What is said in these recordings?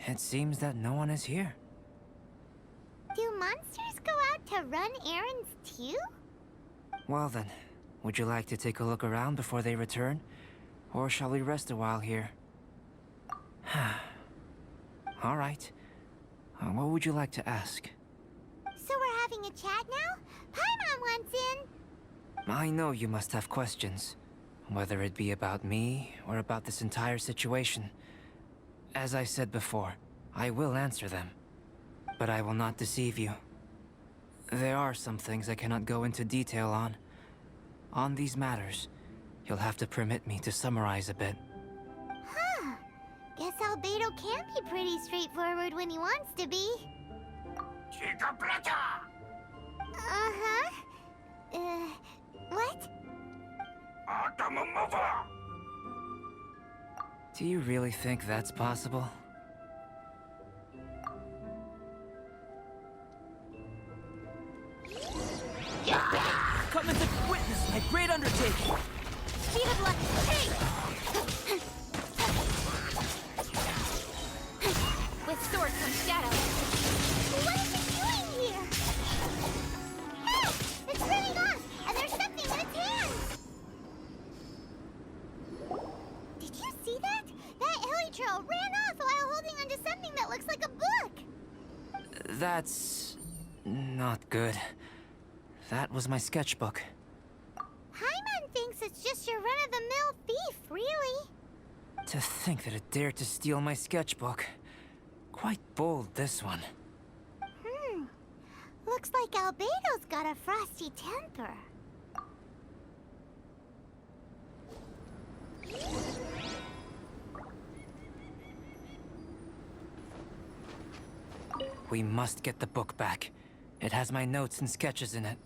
It seems that no one is here. Do monsters go out to run errands too? Well then, would you like to take a look around before they return? Or shall we rest a while here? All right. What would you like to ask? So we're having a chat now? Paimon wants in! I know you must have questions. Whether it be about me, or about this entire situation. As I said before, I will answer them. But I will not deceive you. There are some things I cannot go into detail on. On these matters, you'll have to permit me to summarize a bit. Huh. Guess Albedo can be pretty straightforward when he wants to be. Uh-huh. What? Do you really think that's possible? Come and witness my great undertaking! Speed of luck! Hey! With sword comes shadow. What is it doing here? Hey! It's running off, and there's something in its hands! Did you see that? That Elytro ran off while holding onto something that looks like a book! That's... not good. That was my sketchbook. Paimon thinks it's just your run-of-the-mill thief, really. To think that it dared to steal my sketchbook. Quite bold, this one. Looks like Albedo's got a frosty temper. We must get the book back. It has my notes and sketches in it.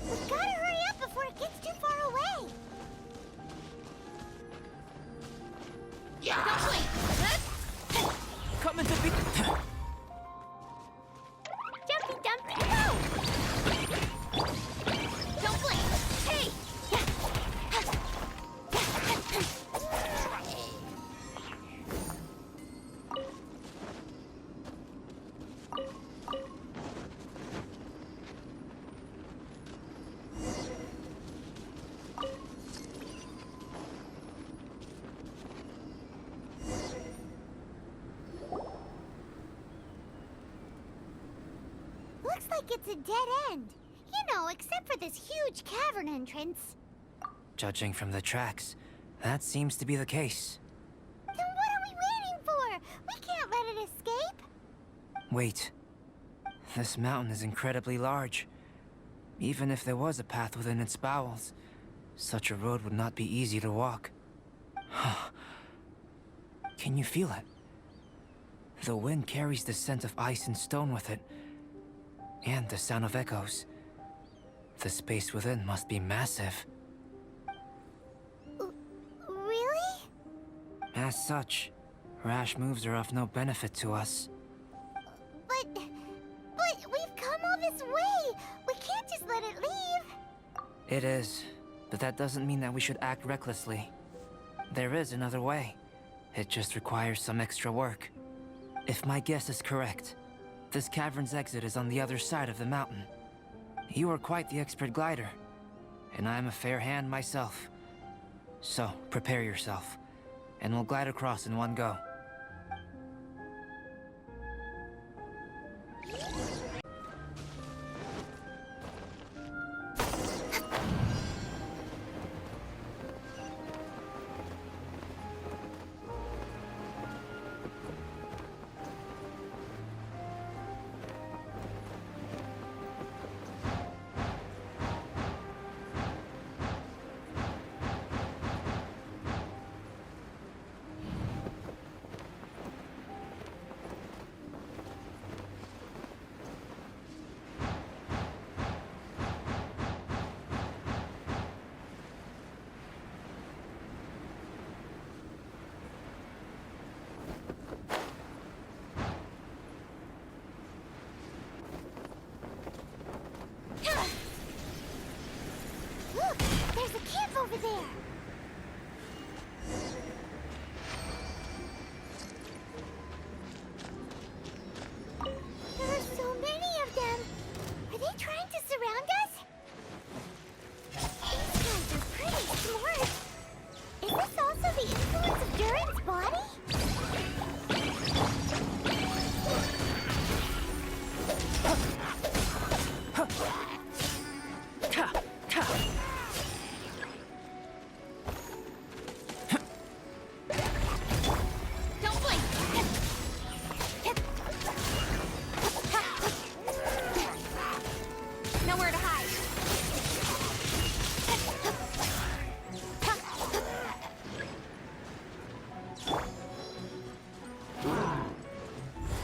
We've gotta hurry up before it gets too far away. Don't blink! Come and be... Jumpy dumpy go! Don't blink! Hey! Looks like it's a dead end. You know, except for this huge cavern entrance. Judging from the tracks, that seems to be the case. Then what are we waiting for? We can't let it escape. Wait. This mountain is incredibly large. Even if there was a path within its bowels, such a road would not be easy to walk. Can you feel it? The wind carries the scent of ice and stone with it, and the sound of echoes. The space within must be massive. Really? As such, rash moves are of no benefit to us. But we've come all this way. We can't just let it leave. It is, but that doesn't mean that we should act recklessly. There is another way. It just requires some extra work. If my guess is correct, this cavern's exit is on the other side of the mountain. You are quite the expert glider, and I am a fair hand myself. So, prepare yourself, and we'll glide across in one go. camp over there! There are so many of them! Are they trying to surround us? These guys are pretty smart. Is this also the influence of Durin's body? Don't blink! Nowhere to hide.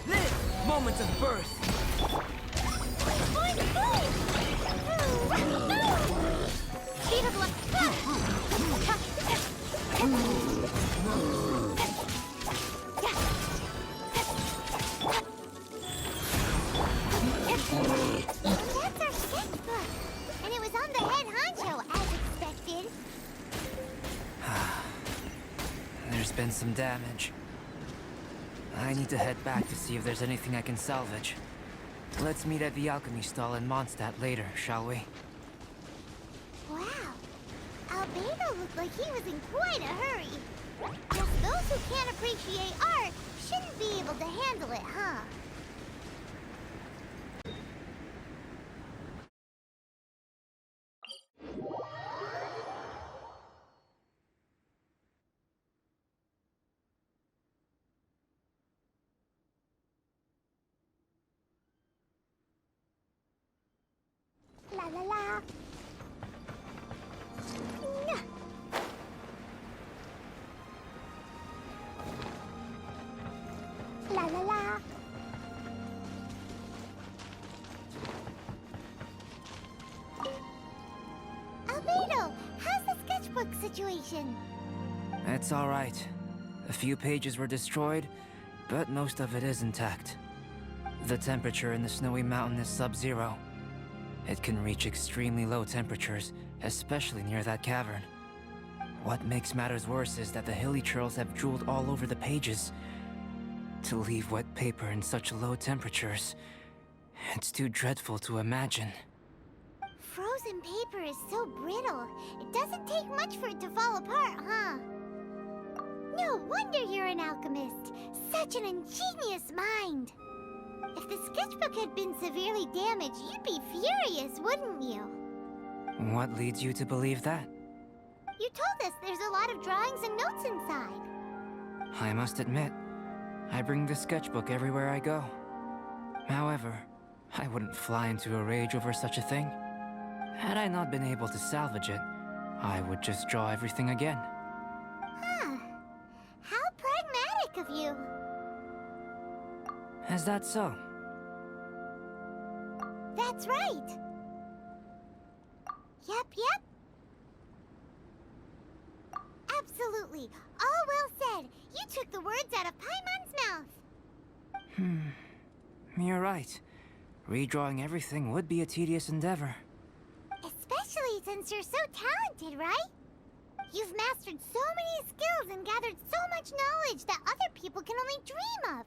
Live! Moments of birth! Speed of luck. That's our sketchbook. And it was on the head honcho, as expected. There's been some damage. I need to head back to see if there's anything I can salvage. Let's meet at the alchemy stall in Mondstadt later, shall we? Wow. Albedo looked like he was in quite a hurry. Guess those who can't appreciate art shouldn't be able to handle it, huh? La la la. Nyah. La la la. Albedo, how's the sketchbook situation? It's all right. A few pages were destroyed, but most of it is intact. The temperature in the snowy mountain is sub-zero. It can reach extremely low temperatures, especially near that cavern. What makes matters worse is that the hilly churls have drooled all over the pages. To leave wet paper in such low temperatures, it's too dreadful to imagine. Frozen paper is so brittle. It doesn't take much for it to fall apart, huh? No wonder you're an alchemist. Such an ingenious mind. If the sketchbook had been severely damaged, you'd be furious, wouldn't you? What leads you to believe that? You told us there's a lot of drawings and notes inside. I must admit, I bring the sketchbook everywhere I go. However, I wouldn't fly into a rage over such a thing. Had I not been able to salvage it, I would just draw everything again. Huh. How pragmatic of you. Is that so? That's right. Yep. Absolutely. All well said. You took the words out of Paimon's mouth. You're right. Redrawing everything would be a tedious endeavor. Especially since you're so talented, right? You've mastered so many skills and gathered so much knowledge that other people can only dream of.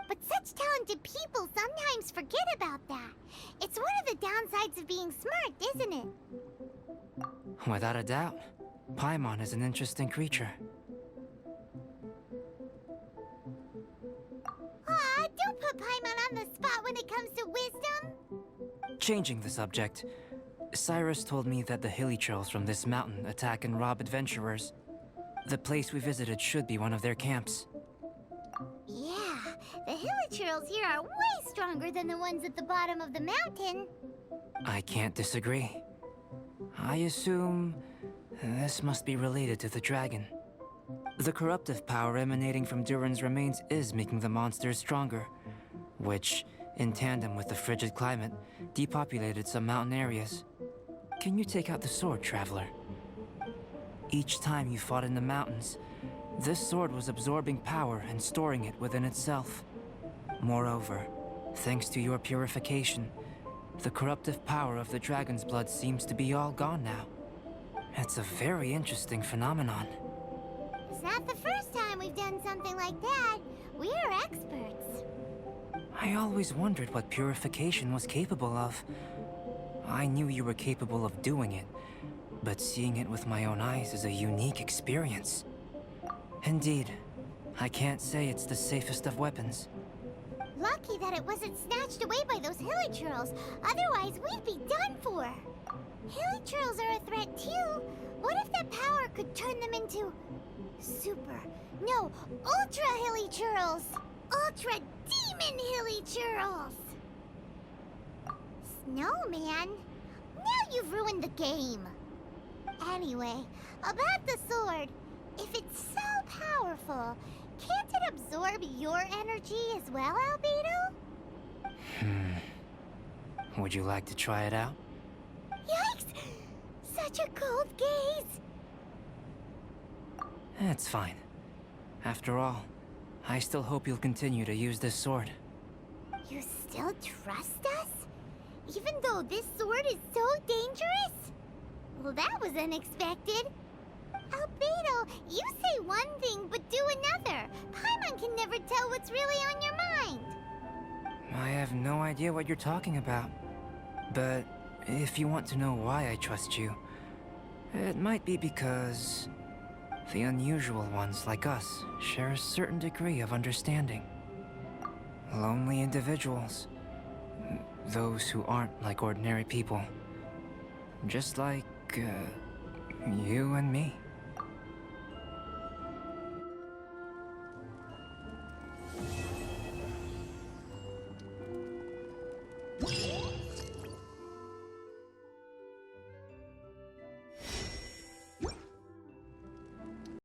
But such talented people sometimes forget about that. It's one of the downsides of being smart, isn't it? Without a doubt, Paimon is an interesting creature. Aw, don't put Paimon on the spot when it comes to wisdom. Changing the subject, Cyrus told me that the hilly churls from this mountain attack and rob adventurers. The place we visited should be one of their camps. Yeah, the hilichurls here are way stronger than the ones at the bottom of the mountain. I can't disagree. I assume this must be related to the dragon. The corruptive power emanating from Durin's remains is making the monsters stronger, which, in tandem with the frigid climate, depopulated some mountain areas. Can you take out the sword, traveler? Each time you fought in the mountains, this sword was absorbing power and storing it within itself. Moreover, thanks to your purification, the corruptive power of the dragon's blood seems to be all gone now. It's a very interesting phenomenon. It's not the first time we've done something like that. We're experts. I always wondered what purification was capable of. I knew you were capable of doing it, but seeing it with my own eyes is a unique experience. Indeed, I can't say it's the safest of weapons. Lucky that it wasn't snatched away by those hilichurls. Otherwise, we'd be done for. Hilichurls are a threat too. What if that power could turn them into ultra hilichurls? Ultra demon hilichurls! Snowman, now you've ruined the game. Anyway, about the sword. If it's so powerful, can't it absorb your energy as well, Albedo? Would you like to try it out? Yikes! Such a cold gaze! It's fine. After all, I still hope you'll continue to use this sword. You still trust us? Even though this sword is so dangerous? Well, that was unexpected. Albedo, you say one thing but do another. Paimon can never tell what's really on your mind. I have no idea what you're talking about. But if you want to know why I trust you, it might be because the unusual ones like us share a certain degree of understanding. Lonely individuals. Those who aren't like ordinary people. Just like, you and me.